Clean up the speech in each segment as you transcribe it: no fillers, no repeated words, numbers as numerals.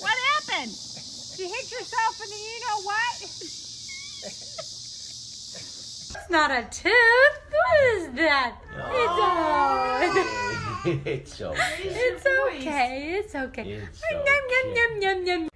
What happened? You hit yourself in the you-know-what? It's not a tooth. What is that? It's okay. It's okay. It's okay. It's Yum, yum, yum, yum, yum.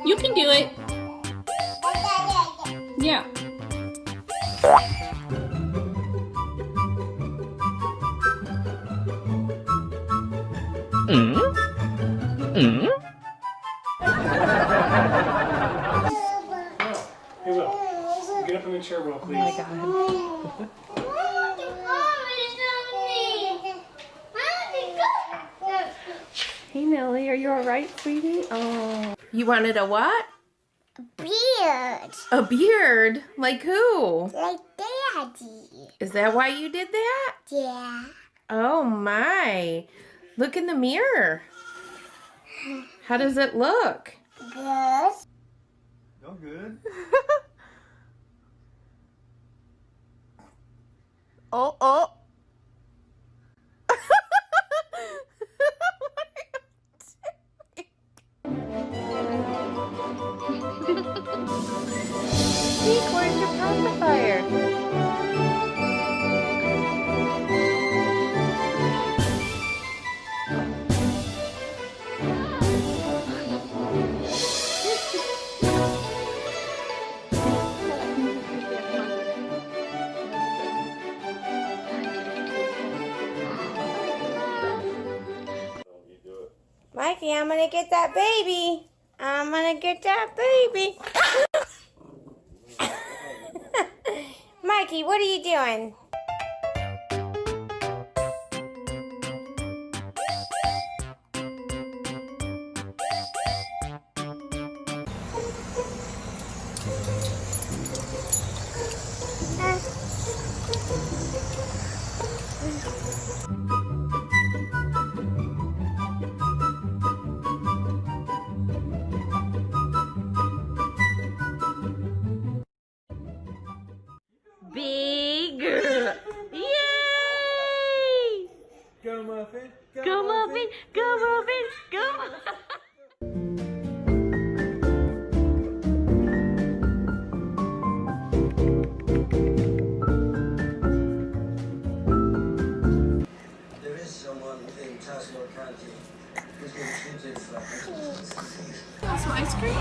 You can do it. Yeah. Hey, Will. Get up in the chair, Will, please. Oh my God. Hey, Millie, are you all right, sweetie? Oh. You wanted a what? Beard. A beard? Like who? Like Daddy. Is that why you did that? Yeah. Oh my. Look in the mirror. How does it look? Good. Oh, good. Oh, oh. Zeke, where's your pacifier? Mikey, I'm gonna get that baby. I'm gonna get that baby. Mikey, what are you doing? Big girl. Yay! Go, Muffin. Go Muffin, go Muffin, go Muffin. There is someone in Tasman County who's been treated for Some ice cream?